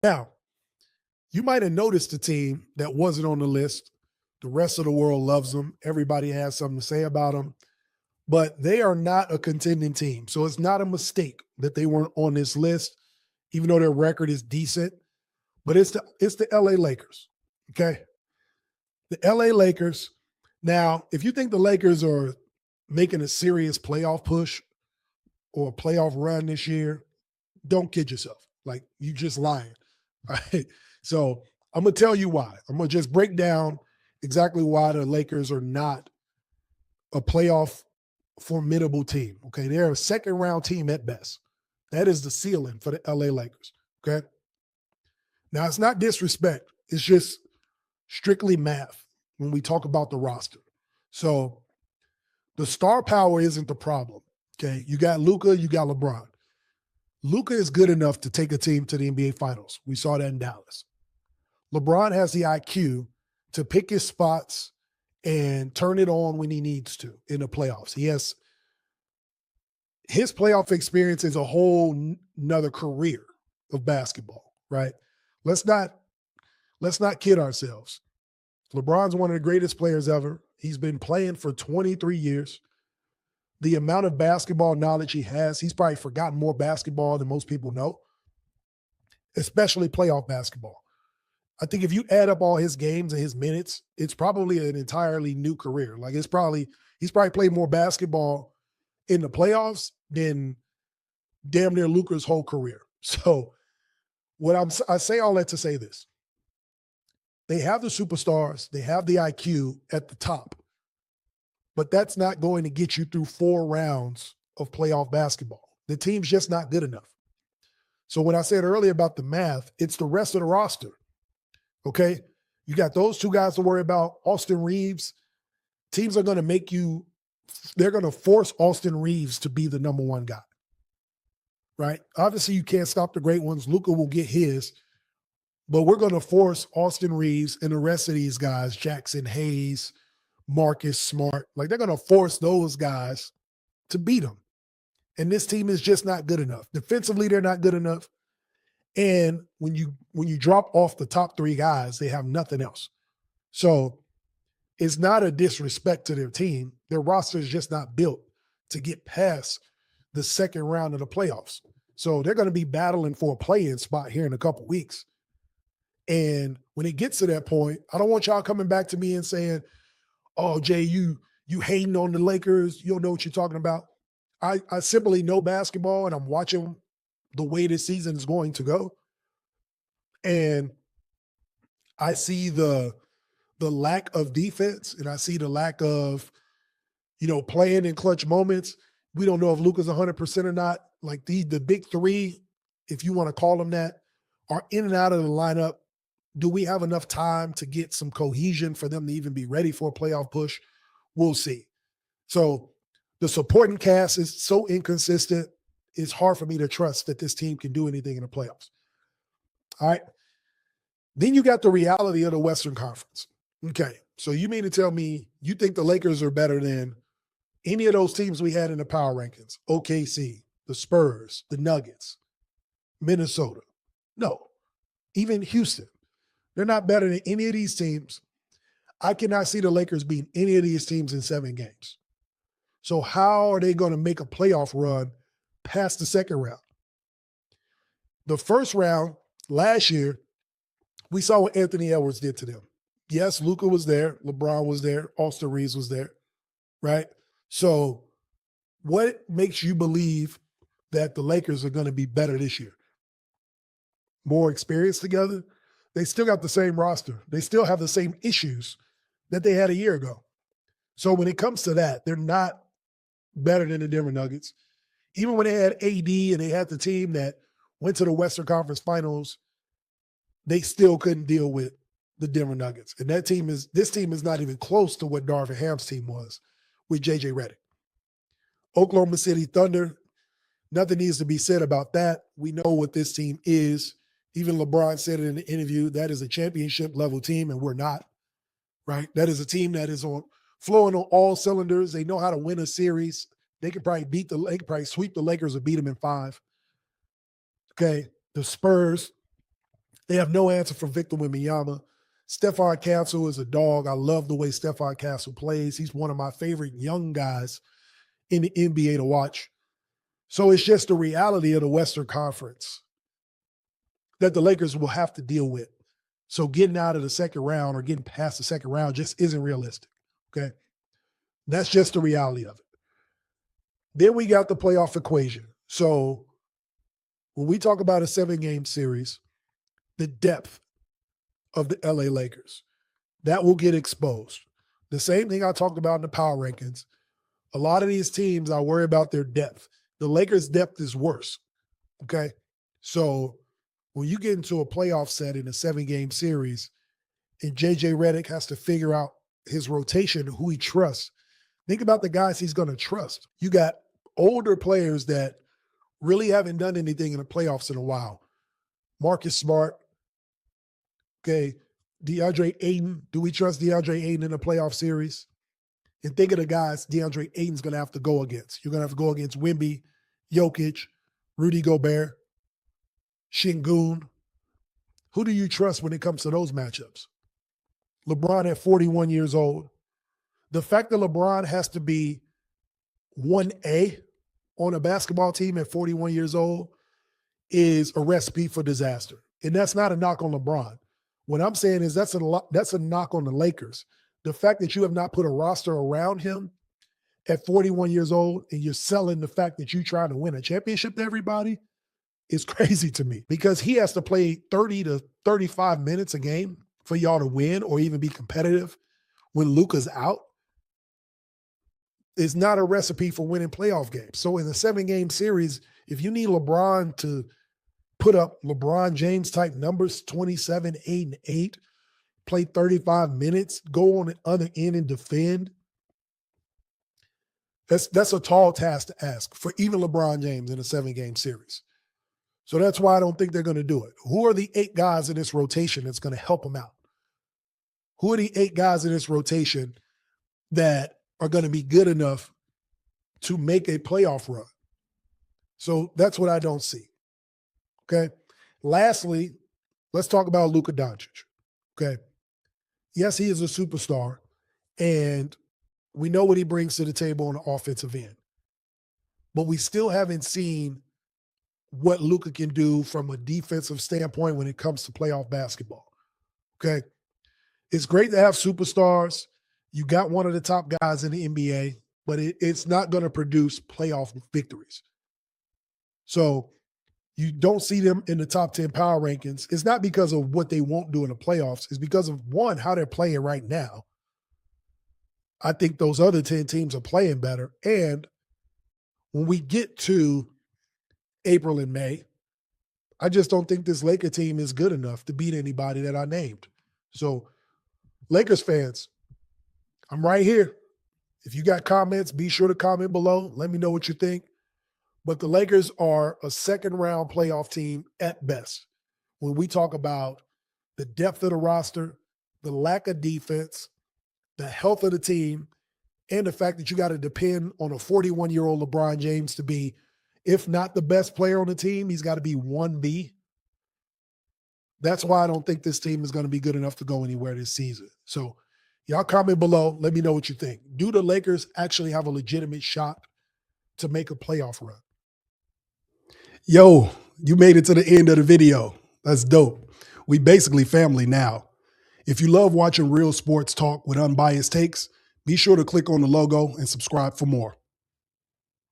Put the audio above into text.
Now, you might have noticed a team that wasn't on the list. The rest of the world loves them. Everybody has something to say about them, but they are not a contending team. So it's not a mistake that they weren't on this list, even though their record is decent. But it's the LA Lakers. Okay. The LA Lakers. Now, if you think the Lakers are making a serious playoff push or a playoff run this year, don't kid yourself. Like, you just lying. All right. So I'm gonna tell you why. I'm gonna just break down exactly why the Lakers are not a playoff formidable team. Okay. They're a second round team at best. That is the ceiling for the LA Lakers. Okay. Now it's not disrespect. It's just strictly math when we talk about the roster. So the star power isn't the problem. Okay. You got Luka, you got LeBron. Luka is good enough to take a team to the NBA Finals. We saw that in Dallas. LeBron has the IQ to pick his spots and turn it on when he needs to in the playoffs. His playoff experience is a whole nother career of basketball, right? Let's not kid ourselves. LeBron's one of the greatest players ever. He's been playing for 23 years. The amount of basketball knowledge he has, he's probably forgotten more basketball than most people know, especially playoff basketball. I think if you add up all his games and his minutes, it's probably an entirely new career. Like, he's probably played more basketball in the playoffs than damn near Luka's whole career. So I say all that to say this. They have the superstars, they have the IQ at the top, but that's not going to get you through 4 rounds of playoff basketball. The team's just not good enough. So when I said earlier about the math, it's the rest of the roster. Okay? You got those 2 guys to worry about. Austin Reeves. Teams are going to they're going to force Austin Reeves to be the number 1 guy. Right? Obviously, you can't stop the great ones. Luka will get his. But we're going to force Austin Reeves and the rest of these guys, Jackson Hayes, Marcus Smart, like, they're going to force those guys to beat them. And this team is just not good enough. Defensively, they're not good enough. And when you drop off the top 3 guys, they have nothing else. So it's not a disrespect to their team. Their roster is just not built to get past the second round of the playoffs. So they're going to be battling for a play-in spot here in a couple weeks. And when it gets to that point, I don't want y'all coming back to me and saying, oh, Jay, you hating on the Lakers. You don't know what you're talking about. I simply know basketball, and I'm watching the way this season is going to go. And I see the lack of defense, and I see the lack of, playing in clutch moments. We don't know if Luka's 100% or not. Like, the big 3, if you want to call them that, are in and out of the lineup. Do we have enough time to get some cohesion for them to even be ready for a playoff push? We'll see. So the supporting cast is so inconsistent, it's hard for me to trust that this team can do anything in the playoffs. All right. Then you got the reality of the Western Conference. Okay. So you mean to tell me you think the Lakers are better than any of those teams we had in the power rankings? OKC, the Spurs, the Nuggets, Minnesota. No. Even Houston. They're not better than any of these teams. I cannot see the Lakers beating any of these teams in 7 games. So how are they going to make a playoff run past the second round? The first round last year, we saw what Anthony Edwards did to them. Yes, Luka was there. LeBron was there. Austin Reeves was there. Right? So what makes you believe that the Lakers are going to be better this year? More experience together? They still got the same roster. They still have the same issues that they had a year ago. So when it comes to that, they're not better than the Denver Nuggets. Even when they had AD and they had the team that went to the Western Conference Finals, they still couldn't deal with the Denver Nuggets. And this team is not even close to what Darvin Ham's team was with JJ Redick. Oklahoma City Thunder, nothing needs to be said about that. We know what this team is. Even LeBron said it in the interview, that is a championship level team, and we're not, right? That is a team that is flowing on all cylinders. They know how to win a series. They could probably sweep the Lakers or beat them in 5. Okay. The Spurs, They have no answer for Victor Wembanyama. Stephon Castle is a dog. I love the way Stephon Castle plays. He's one of my favorite young guys in the NBA to watch. So it's just the reality of the Western Conference that the Lakers will have to deal with. So getting out of the second round or getting past the second round just isn't realistic, okay? That's just the reality of it. Then we got the playoff equation. So when we talk about a 7-game series, the depth of the LA Lakers, that will get exposed. The same thing I talked about in the power rankings. A lot of these teams, I worry about their depth. The Lakers' depth is worse, okay? So when you get into a playoff set in a 7-game series and JJ Redick has to figure out his rotation, who he trusts, think about the guys he's going to trust. You got older players that really haven't done anything in the playoffs in a while. Marcus Smart, okay, DeAndre Ayton. Do we trust DeAndre Ayton in a playoff series? And think of the guys DeAndre Ayton's going to have to go against. You're going to have to go against Wemby, Jokic, Rudy Gobert, Şengün. Who do you trust when it comes to those matchups? LeBron at 41 years old. The fact that LeBron has to be 1A on a basketball team at 41 years old is a recipe for disaster. And that's not a knock on LeBron. What I'm saying is that's a knock on the Lakers. The fact that you have not put a roster around him at 41 years old and you're selling the fact that you're trying to win a championship to everybody is crazy to me, because he has to play 30 to 35 minutes a game for y'all to win or even be competitive when Luka's out. Is not a recipe for winning playoff games. So in a 7-game series, if you need LeBron to put up LeBron James type numbers, 27, 8, and 8, play 35 minutes, go on the other end and defend, that's a tall task to ask for even LeBron James in a 7-game series. So that's why I don't think they're going to do it. Who are the 8 guys in this rotation that's going to help them out? Who are the 8 guys in this rotation that are going to be good enough to make a playoff run? So that's what I don't see. Okay. Lastly, let's talk about Luka Doncic. Okay. Yes, he is a superstar, and we know what he brings to the table on the offensive end. But we still haven't seen what Luka can do from a defensive standpoint when it comes to playoff basketball. Okay. It's great to have superstars. You got one of the top guys in the NBA, but it's not going to produce playoff victories. So you don't see them in the top 10 power rankings. It's not because of what they won't do in the playoffs. It's because of, one, how they're playing right now. I think those other 10 teams are playing better. And when we get to April and May, I just don't think this Laker team is good enough to beat anybody that I named. So Lakers fans, I'm right here. If you got comments, be sure to comment below. Let me know what you think. But the Lakers are a 2nd-round playoff team at best. When we talk about the depth of the roster, the lack of defense, the health of the team, and the fact that you got to depend on a 41-year-old LeBron James to be, if not the best player on the team, he's got to be 1B. That's why I don't think this team is going to be good enough to go anywhere this season. So y'all comment below. Let me know what you think. Do the Lakers actually have a legitimate shot to make a playoff run? Yo, you made it to the end of the video. That's dope. We basically family now. If you love watching real sports talk with unbiased takes, be sure to click on the logo and subscribe for more.